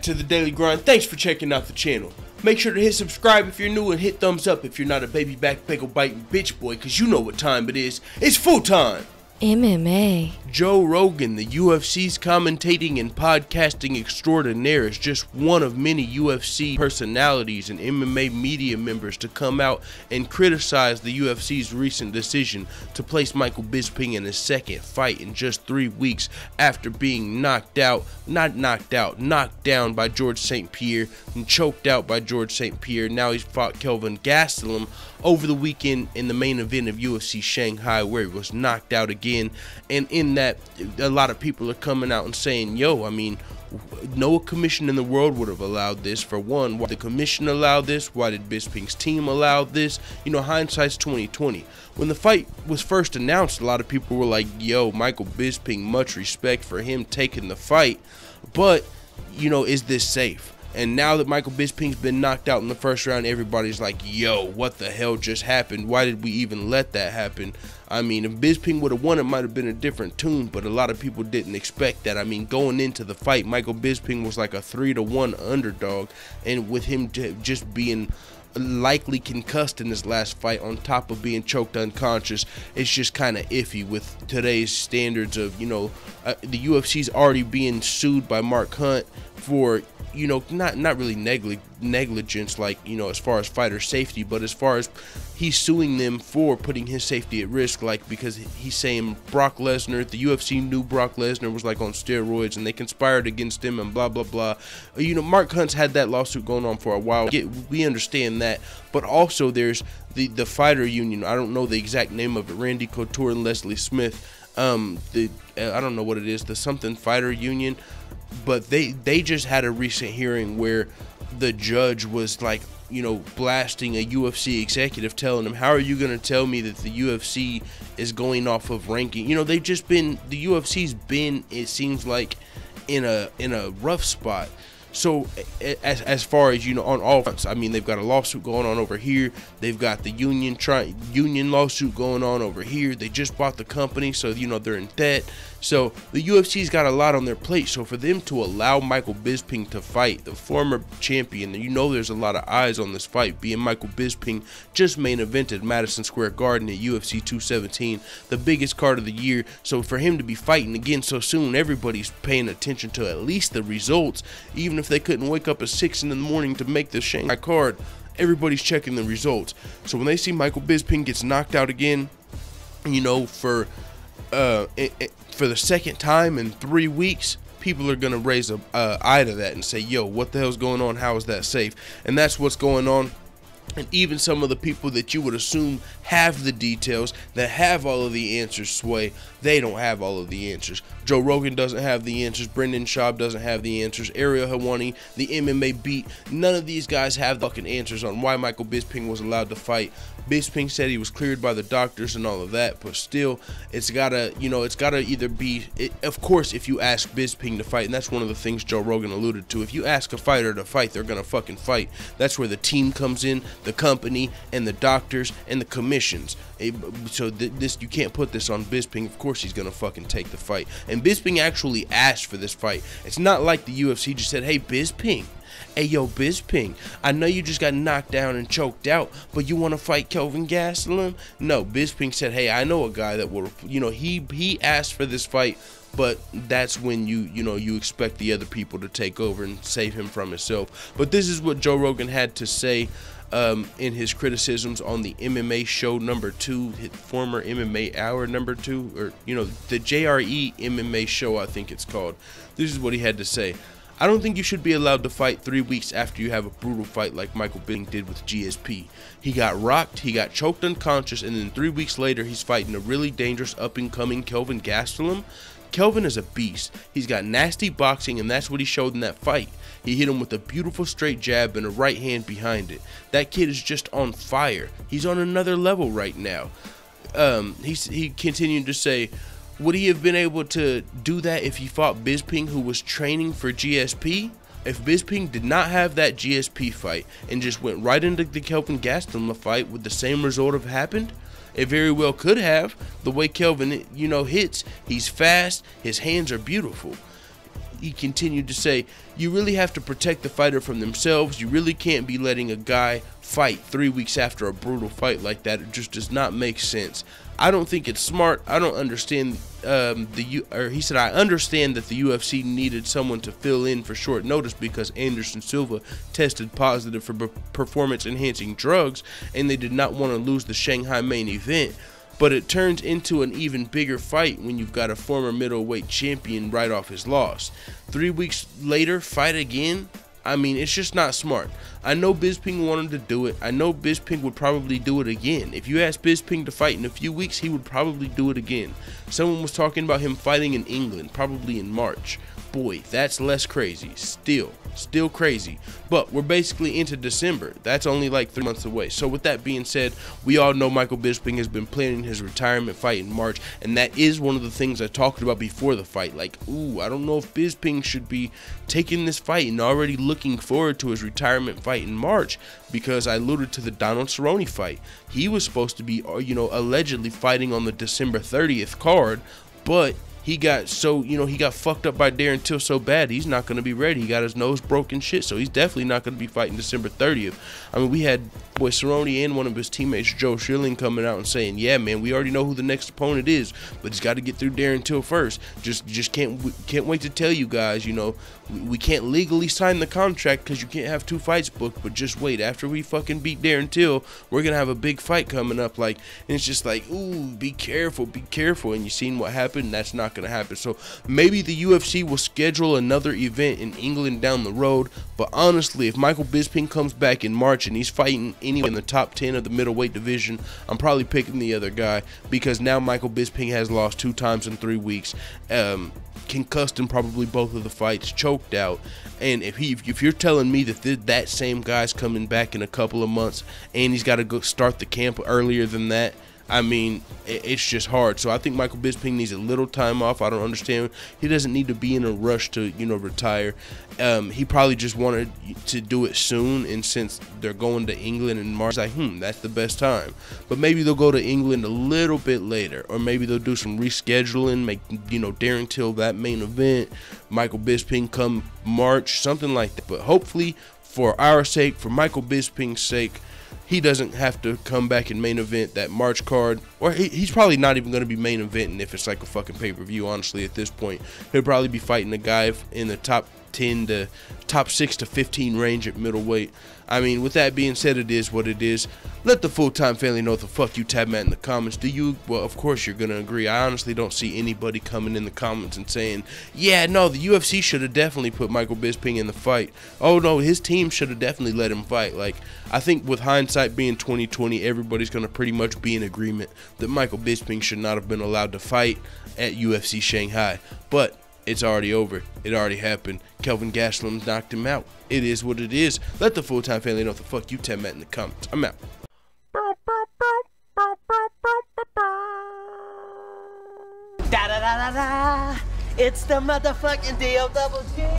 back to the Daily Grind. Thanks for checking out the channel. Make sure to hit subscribe if you're new and hit thumbs up if you're not a baby back bagel biting bitch boy, cause you know what time it is. It's full time. MMA. Joe Rogan, the UFC's commentating and podcasting extraordinaire, is just one of many UFC personalities and MMA media members to come out and criticize the UFC's recent decision to place Michael Bisping in his second fight in just 3 weeks after being knocked down by George St. Pierre and choked out by George St. Pierre. Now he's fought Kelvin Gastelum over the weekend in the main event of UFC Shanghai, where he was knocked out again. And in that, a lot of people are coming out and saying, yo, I mean, no commission in the world would have allowed this. For one, why did the commission allow this? Why did Bisping's team allow this? You know, hindsight's 2020. When the fight was first announced, a lot of people were like, yo, Michael Bisping, much respect for him taking the fight, but, you know, is this safe? And now that Michael Bisping's been knocked out in the first round, everybody's like, yo, what the hell just happened? Why did we even let that happen? I mean, if Bisping would have won, it might have been a different tune, but a lot of people didn't expect that. I mean, going into the fight, Michael Bisping was like a 3-1 underdog, and with him just being likely concussed in his last fight on top of being choked unconscious, it's just kind of iffy with today's standards of, you know, the UFC's already being sued by Mark Hunt for, you know, not really negligence, like, you know, as far as fighter safety, but as far as he's suing them for putting his safety at risk, like, because he's saying Brock Lesnar, the UFC knew Brock Lesnar was like on steroids and they conspired against him and blah blah blah. You know, Mark Hunt's had that lawsuit going on for a while. We understand that, but also there's the fighter union. I don't know the exact name of it. Randy Couture and Leslie Smith. I don't know what it is. The something fighter union. But they just had a recent hearing where the judge was like, you know, blasting a UFC executive, telling him, how are you going to tell me that the UFC is going off of ranking? You know, the UFC's been, it seems like, in a rough spot. So as far as, you know, on all fronts, I mean, they've got a lawsuit going on over here. They've got the union lawsuit going on over here. They just bought the company, so, you know, they're in debt. So the UFC's got a lot on their plate. So for them to allow Michael Bisping to fight, the former champion, you know, there's a lot of eyes on this fight, being Michael Bisping just main evented Madison Square Garden at UFC 217, the biggest card of the year. So for him to be fighting again so soon, everybody's paying attention to at least the results. Even if they couldn't wake up at 6 in the morning to make the Shanghai card, everybody's checking the results. So when they see Michael Bisping gets knocked out again, you know, for the second time in 3 weeks, people are going to raise a eye to that and say, yo, what the hell's going on? How is that safe? And that's what's going on. And even some of the people that you would assume have the details, that have all of the answers, Sway, they don't have all of the answers. Joe Rogan doesn't have the answers. Brendan Schaub doesn't have the answers. Ariel Helwani, the MMA beat, none of these guys have the fucking answers on why Michael Bisping was allowed to fight. Bisping said he was cleared by the doctors and all of that, but still, it's gotta, you know, it's gotta either be, of course, if you ask Bisping to fight, and that's one of the things Joe Rogan alluded to, if you ask a fighter to fight, they're gonna fucking fight. That's where the team comes in, the company, and the doctors, and the commissions. So this, you can't put this on Bisping. Of course he's gonna fucking take the fight. And Bisping actually asked for this fight. It's not like the UFC just said, hey, Bisping, hey, yo, Bisping, I know you just got knocked down and choked out, but you want to fight Kelvin Gastelum? No, Bisping said, hey, I know a guy that will, you know, he asked for this fight, but that's when you expect the other people to take over and save him from himself. But this is what Joe Rogan had to say in his criticisms on the MMA show #2, former MMA Hour #2, or, you know, the JRE MMA show, I think it's called. This is what he had to say. I don't think you should be allowed to fight 3 weeks after you have a brutal fight like Michael Bisping did with GSP. He got rocked, he got choked unconscious, and then 3 weeks later he's fighting a really dangerous up-and-coming Kelvin Gastelum. Kelvin is a beast. He's got nasty boxing, and that's what he showed in that fight. He hit him with a beautiful straight jab and a right hand behind it. That kid is just on fire. He's on another level right now. He continued to say, would he have been able to do that if he fought Bisping, who was training for GSP? If Bisping did not have that GSP fight and just went right into the Kelvin Gastelum fight, would the same result have happened? It very well could have. The way Kelvin, you know, hits, he's fast, his hands are beautiful. he continued to say, you really have to protect the fighter from themselves. You really can't be letting a guy fight 3 weeks after a brutal fight like that. It just does not make sense. I don't think it's smart. I don't understand he said, I understand that the UFC needed someone to fill in for short notice because Anderson Silva tested positive for performance enhancing drugs and they did not want to lose the Shanghai main event. But it turns into an even bigger fight when you've got a former middleweight champion right off his loss. 3 weeks later, fight again? I mean, it's just not smart. I know Bisping wanted to do it. I know Bisping would probably do it again. If you ask Bisping to fight in a few weeks, he would probably do it again. Someone was talking about him fighting in England, probably in March. Boy, that's less crazy. Still crazy. But we're basically into December. That's only like 3 months away. So with that being said, we all know Michael Bisping has been planning his retirement fight in March, and that is one of the things I talked about before the fight. Like, ooh, I don't know if Bisping should be taking this fight and already looking forward to his retirement fight in March, because I alluded to the Donald Cerrone fight. He was supposed to be, allegedly fighting on the December 30th card, but he got he got fucked up by Darren Till so bad, he's not going to be ready. He got his nose broken shit, so he's definitely not going to be fighting December 30th. I mean, we had boy Cerrone and one of his teammates, Joe Schilling, coming out and saying, yeah, man, we already know who the next opponent is, but he's got to get through Darren Till first. Just can't wait to tell you guys, we can't legally sign the contract because you can't have 2 fights booked, but just wait. After we fucking beat Darren Till, we're going to have a big fight coming up. And it's just like, ooh, be careful. And you seen what happened? That's not going to happen. So maybe the UFC will schedule another event in England down the road. But honestly, if Michael Bisping comes back in March and he's fighting anyone in the top 10 of the middleweight division, I'm probably picking the other guy, because now Michael Bisping has lost 2 times in 3 weeks. Concussed in probably both of the fights, choked out. And if you're telling me that that same guy's coming back in a couple of months and he's got to go start the camp earlier than that, I mean, it's just hard. So I think Michael Bisping needs a little time off. I don't understand. He doesn't need to be in a rush to, retire. He probably just wanted to do it soon, and since they're going to England in March, like, that's the best time. But maybe they'll go to England a little bit later, or maybe they'll do some rescheduling, make, Darren Till that main event, Michael Bisping come March, something like that. But hopefully, for our sake, for Michael Bisping's sake, he doesn't have to come back and main event that March card, or he's probably not even going to be main eventing if it's like a fucking pay-per-view, honestly, at this point. He'll probably be fighting a guy in the top 6 to 15 range at middleweight. I mean, with that being said, it is what it is. Let the full-time family know what the fuck you tab at in the comments. Do you? Well, of course you're going to agree. I honestly don't see anybody coming in the comments and saying, yeah, no, the UFC should have definitely put Michael Bisping in the fight. Oh, no, his team should have definitely let him fight. Like, I think with hindsight being 2020, everybody's going to pretty much be in agreement that Michael Bisping should not have been allowed to fight at UFC Shanghai. But it's already over. It already happened. Kelvin Gastelum knocked him out. It is what it is. Let the full-time family know what the fuck you tab at in the comments. I'm out. Da da da da da. It's the motherfucking DOG.